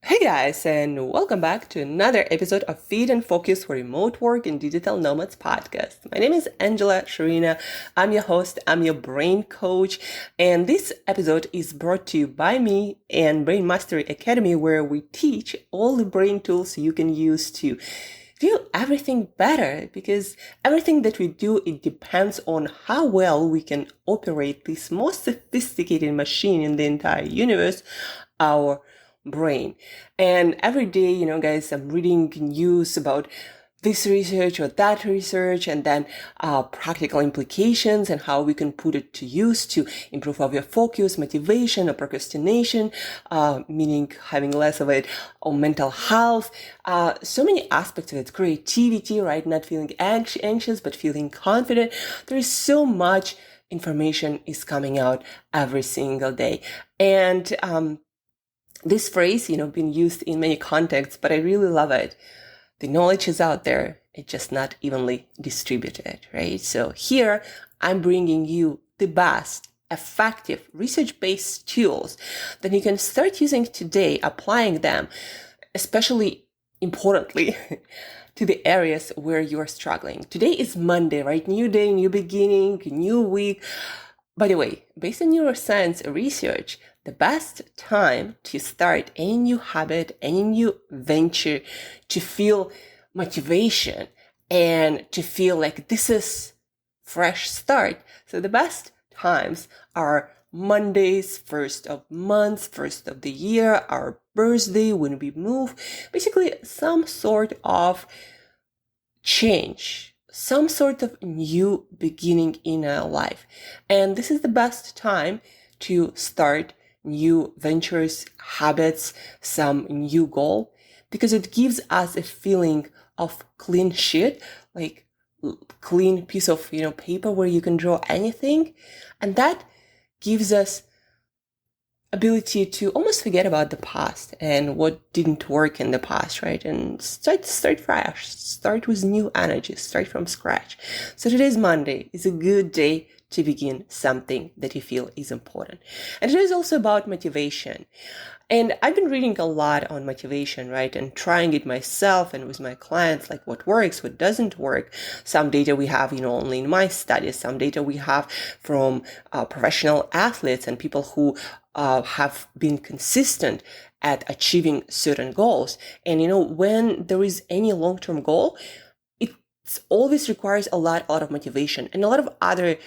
Hey guys, and welcome back to another episode of Feed and Focus for Remote Work and Digital Nomads podcast. My name is Angela Shurina. I'm your host, I'm your brain coach, and this episode is brought to you by me and Brain Mastery Academy, where we teach all the brain tools you can use to do everything better, because everything that we do, it depends on how well we can operate this most sophisticated machine in the entire universe, our brain. And every day, guys, I'm reading news about this research or that research, and then practical implications and how we can put it to use to improve our focus, motivation, or procrastination, meaning having less of it, or mental health. So many aspects of it, creativity, right? Not feeling anxious, but feeling confident. There is so much information is coming out every single day. And this phrase, been used in many contexts, but I really love it. The knowledge is out there. It's just not evenly distributed, right? So here I'm bringing you the best, effective, research-based tools that you can start using today, applying them, especially importantly, to the areas where you're struggling. Today is Monday, right? New day, new beginning, new week. By the way, based on neuroscience research, the best time to start any new habit, any new venture, to feel motivation and to feel like this is fresh start. So the best times are Mondays, first of month, first of the year, our birthday, when we move, basically some sort of change, some sort of new beginning in our life. And this is the best time to start new ventures, habits, some new goal, because it gives us a feeling of clean sheet, like clean piece of, paper where you can draw anything. And that gives us ability to almost forget about the past and what didn't work in the past, right? And start fresh, start with new energy, start from scratch. So today's Monday is a good day to begin something that you feel is important. And it is also about motivation. And I've been reading a lot on motivation, right? And trying it myself and with my clients, like what works, what doesn't work. Some data we have, only in my studies. Some data we have from professional athletes and people who have been consistent at achieving certain goals. And, when there is any long-term goal, it always requires a lot of motivation and a lot of other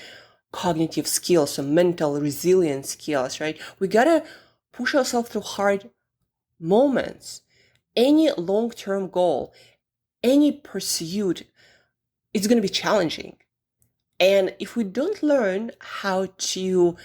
cognitive skills, so mental resilience skills, right? We gotta push ourselves through hard moments. Any long-term goal, any pursuit, it's going to be challenging. And if we don't learn how to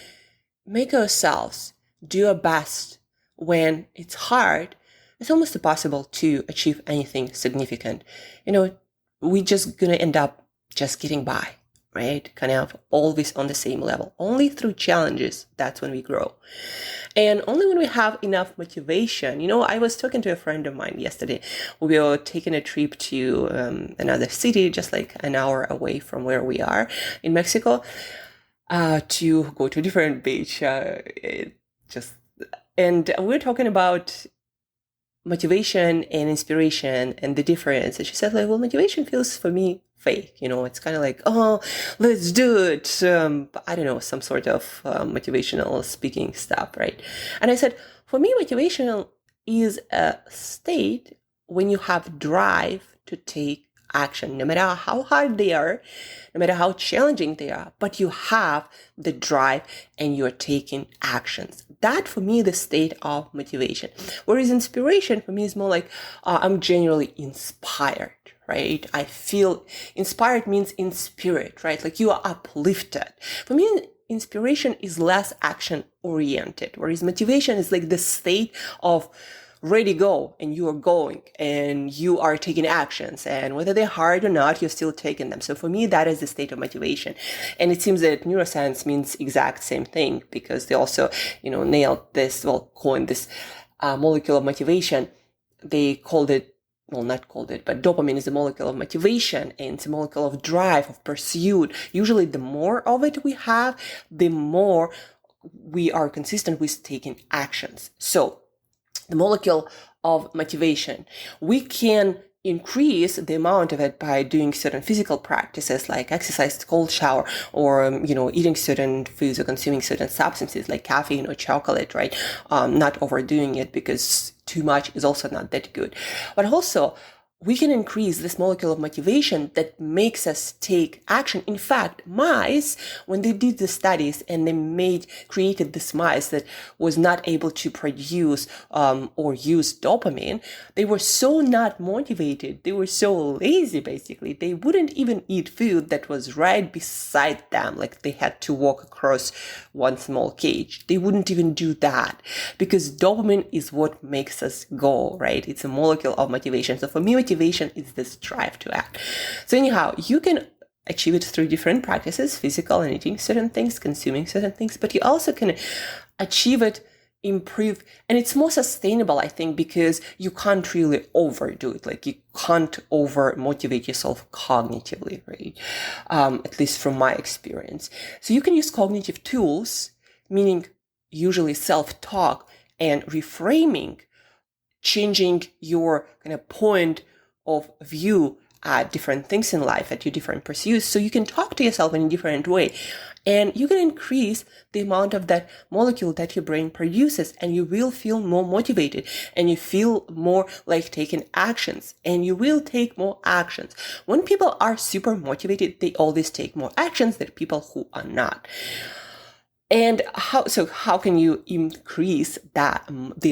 make ourselves do our best when it's hard, it's almost impossible to achieve anything significant. We're just going to end up just getting by, right? Kind of always on the same level. Only through challenges, that's when we grow. And only when we have enough motivation. I was talking to a friend of mine yesterday. We were taking a trip to another city, just like an hour away from where we are in Mexico, to go to a different beach. And we're talking about motivation and inspiration and the difference. And she said, well, motivation feels for me fake. It's kind of like, oh, let's do it. I don't know, some sort of motivational speaking stuff, right? And I said, for me, motivational is a state when you have drive to take action, no matter how hard they are, no matter how challenging they are, but you have the drive and you're taking actions. That for me, the state of motivation. Whereas inspiration for me is more like I'm genuinely inspired, right? I feel inspired means in spirit, right? Like you are uplifted. For me, inspiration is less action oriented, whereas motivation is like the state of ready, go, and you are going and you are taking actions, and whether they're hard or not, you're still taking them. So for me, that is the state of motivation. And it seems that neuroscience means exact same thing, because they also, nailed this, coined this molecule of motivation. They called it, not called it, but dopamine is a molecule of motivation, and it's a molecule of drive, of pursuit. Usually the more of it we have, the more we are consistent with taking actions. So the molecule of motivation. We can increase the amount of it by doing certain physical practices like exercise, cold shower, or eating certain foods or consuming certain substances like caffeine or chocolate, right? Not overdoing it, because too much is also not that good. But also, we can increase this molecule of motivation that makes us take action. In fact, mice, when they did the studies and they created this mice that was not able to produce or use dopamine, they were so not motivated. They were so lazy, basically. They wouldn't even eat food that was right beside them, like they had to walk across one small cage. They wouldn't even do that, because dopamine is what makes us go, right? It's a molecule of motivation. So for me, motivation is this drive to act. So anyhow, you can achieve it through different practices, physical and eating certain things, consuming certain things, but you also can achieve it, improve, and it's more sustainable, I think, because you can't really overdo it. Like, you can't over motivate yourself cognitively, right? At least from my experience. So you can use cognitive tools, meaning usually self-talk and reframing, changing your kind of point of view at different things in life, at your different pursuits. So you can talk to yourself in a different way, and you can increase the amount of that molecule that your brain produces, and you will feel more motivated, and you feel more like taking actions, and you will take more actions. When people are super motivated, they always take more actions than people who are not. And how can you increase the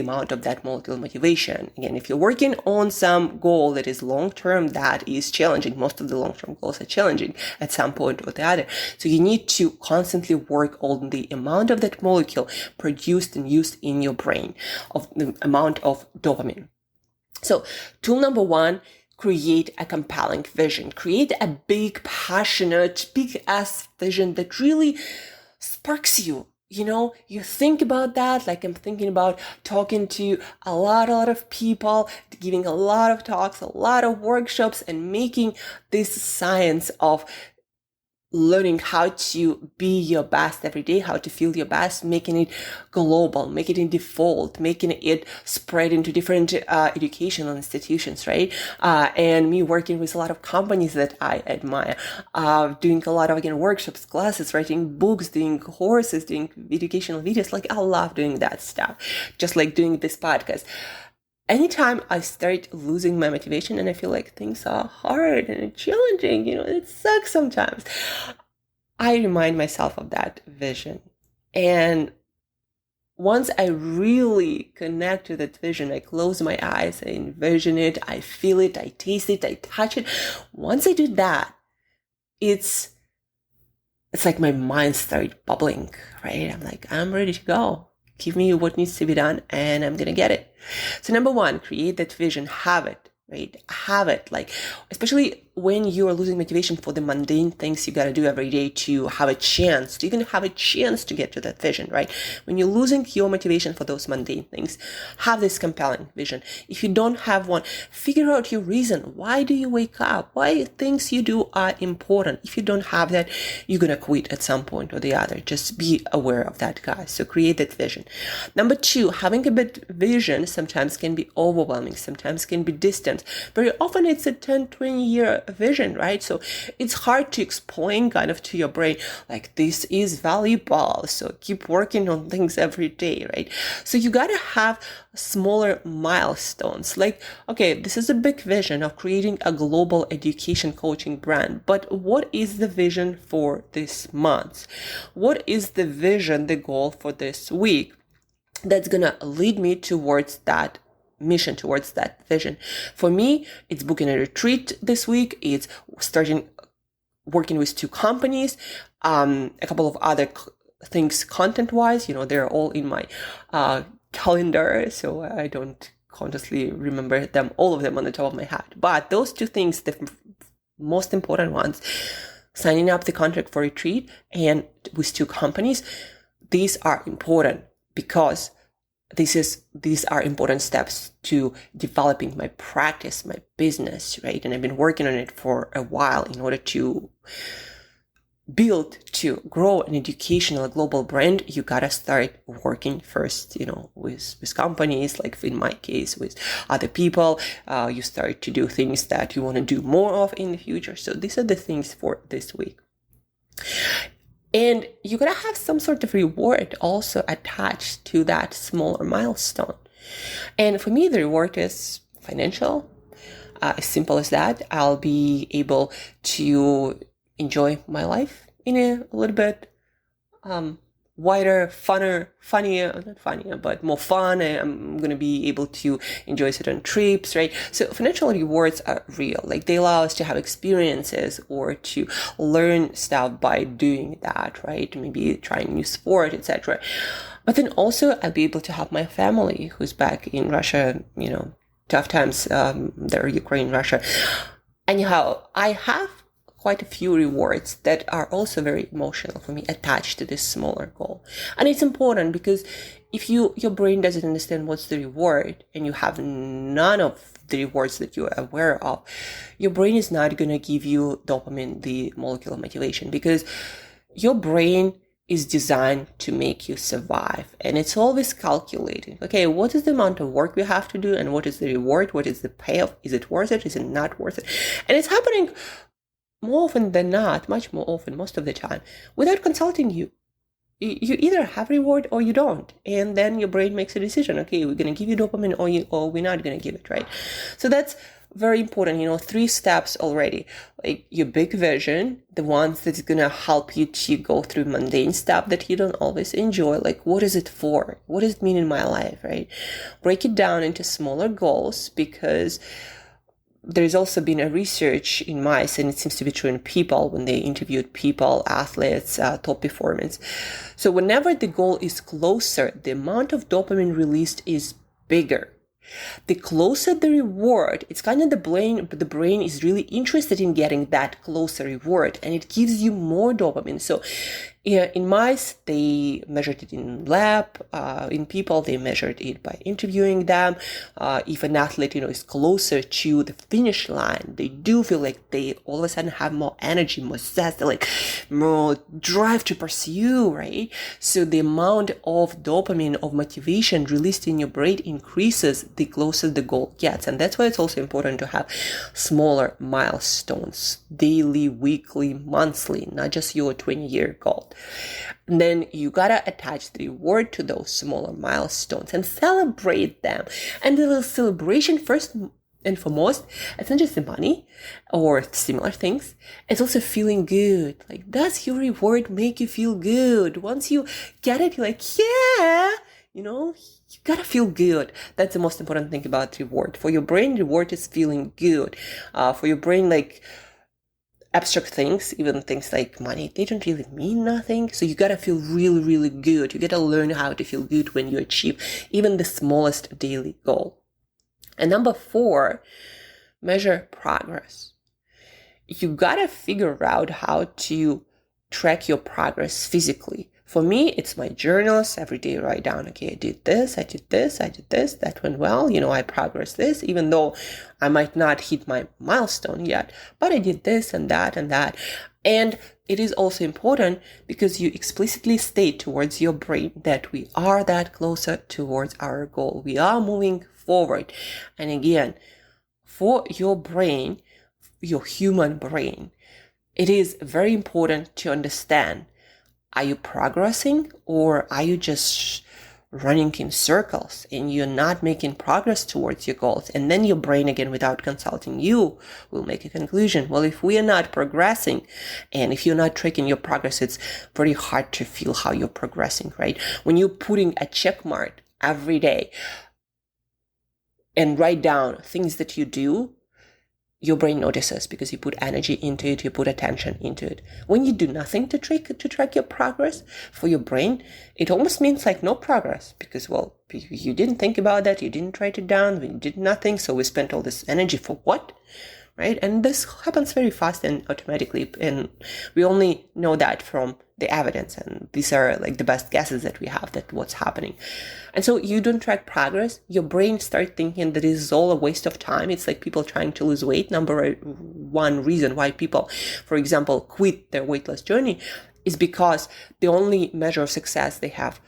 amount of that molecule motivation? Again, if you're working on some goal that is long-term, that is challenging. Most of the long-term goals are challenging at some point or the other. So you need to constantly work on the amount of that molecule produced and used in your brain, of the amount of dopamine. So tool number one, create a compelling vision. Create a big, passionate, big-ass vision that really sparks you. You think about that, like I'm thinking about talking to a lot of people, giving a lot of talks, a lot of workshops, and making this science of learning how to be your best every day, how to feel your best, making it global, making it default, making it spread into different educational institutions, right? And me working with a lot of companies that I admire, doing a lot of, again, workshops, classes, writing books, doing courses, doing educational videos. Like, I love doing that stuff, just like doing this podcast. Anytime I start losing my motivation and I feel like things are hard and challenging, it sucks sometimes, I remind myself of that vision. And once I really connect to that vision, I close my eyes, I envision it, I feel it, I taste it, I touch it. Once I do that, it's like my mind starts bubbling, right? I'm like, I'm ready to go. Give me what needs to be done, and I'm going to get it. So number one, create that vision, have it, right? Have it, like, especially when you are losing motivation for the mundane things you got to do every day to have a chance, to even have a chance to get to that vision, right? When you're losing your motivation for those mundane things, have this compelling vision. If you don't have one, figure out your reason. Why do you wake up? Why things you do are important? If you don't have that, you're going to quit at some point or the other. Just be aware of that, guys. So create that vision. Number two, having a big vision sometimes can be overwhelming, sometimes can be distant. Very often it's a 10, 20-year vision, right? So it's hard to explain kind of to your brain, like, this is valuable, so keep working on things every day, right? So you got to have smaller milestones. Like, okay, this is a big vision of creating a global education coaching brand, but what is the vision for this month? What is the vision, the goal for this week that's gonna lead me towards that mission, towards that vision? For me, it's booking a retreat this week. It's starting working with 2 companies, a couple of other things content-wise. They're all in my calendar, so I don't consciously remember them, all of them on the top of my head. But those 2 things, the most important ones, signing up the contract for retreat and with 2 companies, these are important because these are important steps to developing my practice, my business, right? And I've been working on it for a while in order to build to grow an educational global brand, you gotta start working first, with companies, like in my case, with other people. You start to do things that you want to do more of in the future. So these are the things for this week. And you're gonna have some sort of reward also attached to that smaller milestone. And for me, the reward is financial. As simple as that. I'll be able to enjoy my life in a little bit wider, not funnier, but more fun. And I'm going to be able to enjoy certain trips, right? So financial rewards are real. Like, they allow us to have experiences or to learn stuff by doing that, right? Maybe trying new sport, etc. But then also I'll be able to help my family who's back in Russia, tough times, there, Ukraine, Russia. Anyhow, I have quite a few rewards that are also very emotional for me, attached to this smaller goal. And it's important because if your brain doesn't understand what's the reward, and you have none of the rewards that you're aware of, your brain is not going to give you dopamine, the molecular motivation, because your brain is designed to make you survive. And it's always calculating, okay, what is the amount of work we have to do, and what is the reward? What is the payoff? Is it worth it? Is it not worth it? And it's happening more often than not, much more often, most of the time, without consulting you. You either have reward or you don't. And then your brain makes a decision, okay, we're going to give you dopamine or we're not going to give it, right? So that's very important, 3 steps already. Like your big vision, the ones that's going to help you to go through mundane stuff that you don't always enjoy. Like, what is it for? What does it mean in my life, right? Break it down into smaller goals, because there's also been a research in mice, and it seems to be true in people when they interviewed people, athletes, top performance. So whenever the goal is closer, the amount of dopamine released is bigger. The closer the reward, it's kind of the brain is really interested in getting that closer reward, and it gives you more dopamine. So in mice, they measured it in lab. In people, they measured it by interviewing them. If an athlete, is closer to the finish line, they do feel like they all of a sudden have more energy, more zest, like more drive to pursue, right? So the amount of dopamine, of motivation released in your brain increases the closer the goal gets. And that's why it's also important to have smaller milestones, daily, weekly, monthly, not just your 20-year goal. And then you gotta attach the reward to those smaller milestones and celebrate them. And the little celebration, first and foremost, it's not just the money or similar things. It's also feeling good. Like, does your reward make you feel good? Once you get it, you're like, yeah, you gotta feel good. That's the most important thing about reward. For your brain, reward is feeling good. For your brain, like, abstract things, even things like money, they don't really mean nothing. So you gotta feel really, really good. You gotta learn how to feel good when you achieve even the smallest daily goal. And number 4, measure progress. You gotta figure out how to track your progress physically. For me, it's my journals. Every day write down, okay, I did this, that went well, I progressed this, even though I might not hit my milestone yet, but I did this and that and that. And it is also important because you explicitly state towards your brain that we are that closer towards our goal. We are moving forward. And again, for your brain, your human brain, it is very important to understand, are you progressing or are you just running in circles and you're not making progress towards your goals? And then your brain, again, without consulting you, will make a conclusion. Well, if we are not progressing and if you're not tracking your progress, it's very hard to feel how you're progressing, right? When you're putting a check mark every day and write down things that you do, your brain notices because you put energy into it, you put attention into it. When you do nothing to track your progress, for your brain, it almost means like no progress because, well, you didn't think about that, you didn't write it down, you did nothing, so we spent all this energy for what? Right? And this happens very fast and automatically, and we only know that from the evidence, and these are like the best guesses that we have that what's happening. And so you don't track progress, your brain starts thinking that this is all a waste of time. It's like people trying to lose weight. Number one reason why people, for example, quit their weight loss journey is because the only measure of success they have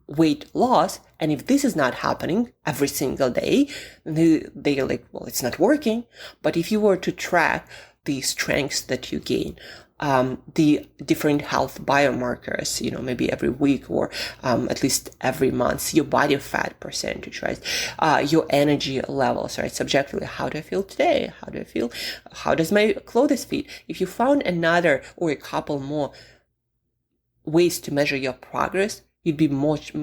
weight loss. And if this is not happening every single day, they're like, well, it's not working. But if you were to track the strengths that you gain, the different health biomarkers, maybe every week or at least every month, your body fat percentage, right? Your energy levels, right? Subjectively, how do I feel today? How do I feel? How does my clothes fit? If you found another or a couple more ways to measure your progress, you'd be much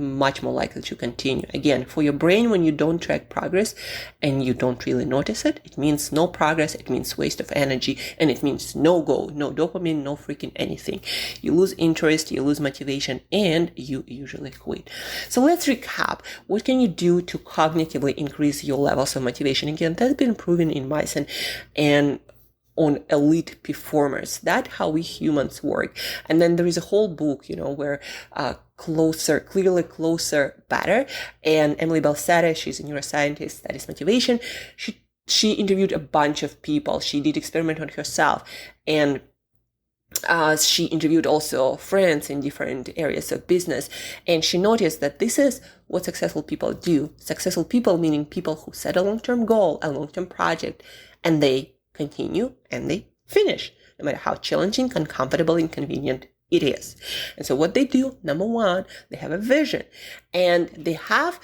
more likely to continue. Again, for your brain, when you don't track progress and you don't really notice it, it means no progress, it means waste of energy, and it means no goal, no dopamine, no freaking anything. You lose interest, you lose motivation, and you usually quit. So let's recap. What can you do to cognitively increase your levels of motivation? Again, that's been proven in mice and on elite performers. That's how we humans work. And then there is a whole book, where clearly closer, better. And Emily Balsetta, she's a neuroscientist, studies motivation. She interviewed a bunch of people. She did experiment on herself, and she interviewed also friends in different areas of business. And she noticed that this is what successful people do. Successful people, meaning people who set a long-term goal, a long-term project, and they continue and they finish, no matter how challenging, uncomfortable, inconvenient it is. And so what they do, number one, they have a vision, and they have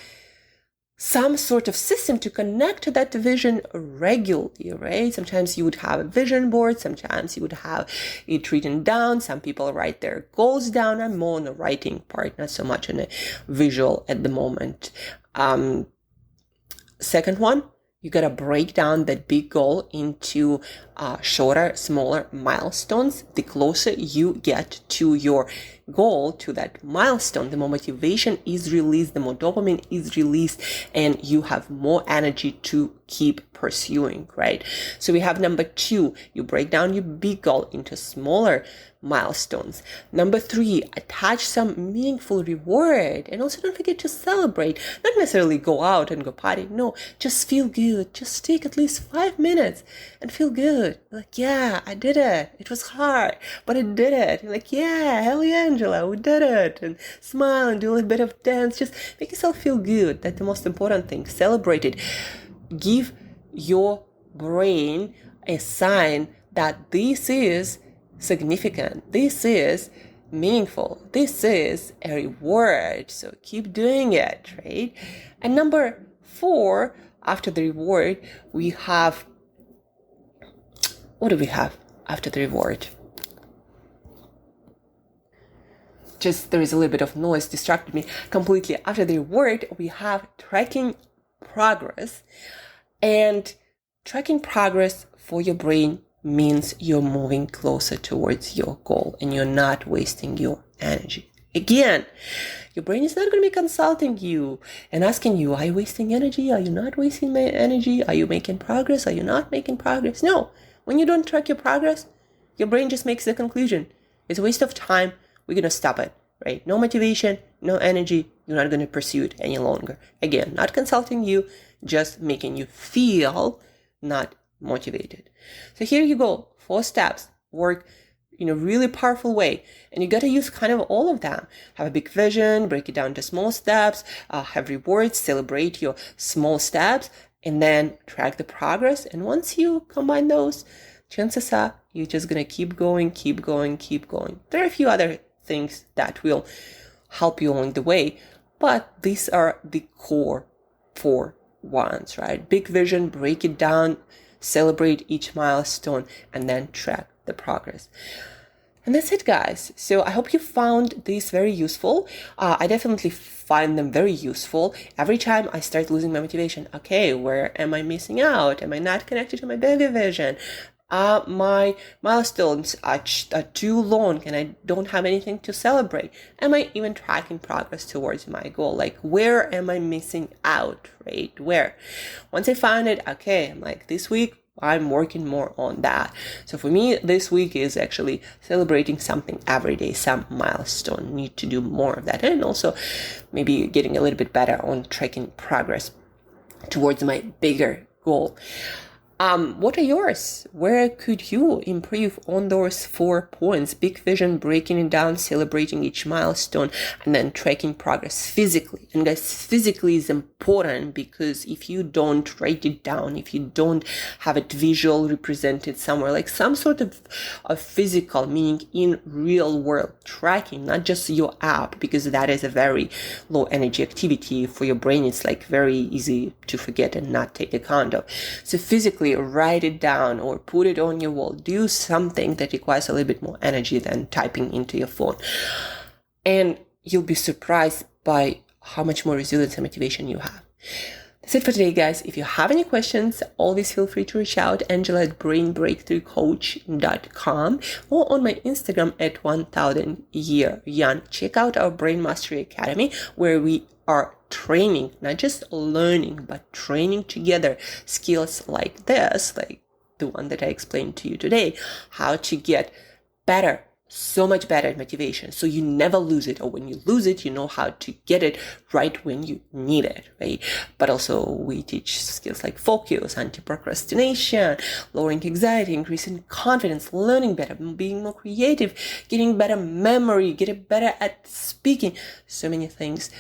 some sort of system to connect to that vision regularly, right? Sometimes you would have a vision board, sometimes you would have it written down. Some people write their goals down. I'm more on the writing part, not so much on the visual at the moment. Second one, you gotta break down that big goal into shorter, smaller milestones. The closer you get to your goal, to that milestone, the more motivation is released, the more dopamine is released, and you have more energy to keep pursuing, right? So we have number two, you break down your big goal into smaller milestones. Number three, attach some meaningful reward, and also don't forget to celebrate. Not necessarily go out and go party. No, just feel good. Just take at least 5 minutes and feel good. Like, yeah, I did it. It was hard, but I did it. You're like, yeah, hell yeah, Angela, we did it. And smile and do a little bit of dance. Just make yourself feel good. That's the most important thing. Celebrate it. Give your brain a sign that this is significant, this is meaningful, this is a reward. So keep doing it, right? And number four, after the reward, we have, what do we have after the reward? Just, there is a little bit of noise, distracted me completely. After the reward, we have tracking progress. And tracking progress for your brain means you're moving closer towards your goal and you're not wasting your energy. Again, your brain is not going to be consulting you and asking you, are you wasting energy? Are you not wasting my energy? Are you making progress? Are you not making progress? No. When you don't track your progress, your brain just makes the conclusion. It's a waste of time. We're going to stop it, right? No motivation, no energy. You're not going to pursue it any longer. Again, not consulting you, just making you feel not motivated. So here you go. 4 steps work in a really powerful way. And you got to use kind of all of them. Have a big vision, break it down to small steps, have rewards, celebrate your small steps, and then track the progress. And once you combine those, chances are you're just going to keep going, keep going, keep going. There are a few other things that will help you along the way, but these are the core 4 ones, right? Big vision, break it down, celebrate each milestone, and then track the progress. And that's it, guys. So I hope you found these very useful. I definitely find them very useful. Every time I start losing my motivation, okay, where am I missing out? Am I not connected to my bigger vision? My milestones are too long and I don't have anything to celebrate. Am I even tracking progress towards my goal? Like, where am I missing out, right? Where? Once I find it, okay, I'm like, this week, I'm working more on that. So for me, this week is actually celebrating something every day, some milestone. Need to do more of that. And also maybe getting a little bit better on tracking progress towards my bigger goal. What are yours? Where could you improve on those 4 points? Big vision, breaking it down, celebrating each milestone, and then tracking progress physically. And guys, physically is important because if you don't write it down, if you don't have it visual represented somewhere, like some sort of physical, meaning in real world tracking, not just your app, because that is a very low energy activity for your brain. It's like very easy to forget and not take account of. So physically write it down or put it on your wall. Do something that requires a little bit more energy than typing into your phone. And you'll be surprised by how much more resilience and motivation you have. That's it for today, guys. If you have any questions, always feel free to reach out, Angela at brainbreakthroughcoach.com or on my Instagram at 1000year-yan. Check out our Brain Mastery Academy, where we are training, not just learning, but training together skills like this, like the one that I explained to you today, how to get better, so much better at motivation. So you never lose it, or when you lose it, you know how to get it right when you need it, right? But also we teach skills like focus, anti-procrastination, lowering anxiety, increasing confidence, learning better, being more creative, getting better memory, getting better at speaking, so many things.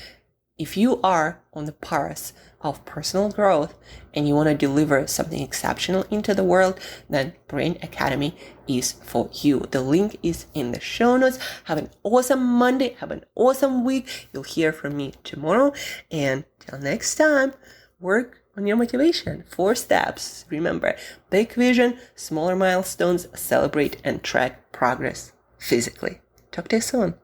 If you are on the path of personal growth and you want to deliver something exceptional into the world, then Brain Academy is for you. The link is in the show notes. Have an awesome Monday. Have an awesome week. You'll hear from me tomorrow. And till next time, work on your motivation. 4 steps. Remember, big vision, smaller milestones, celebrate and track progress physically. Talk to you soon.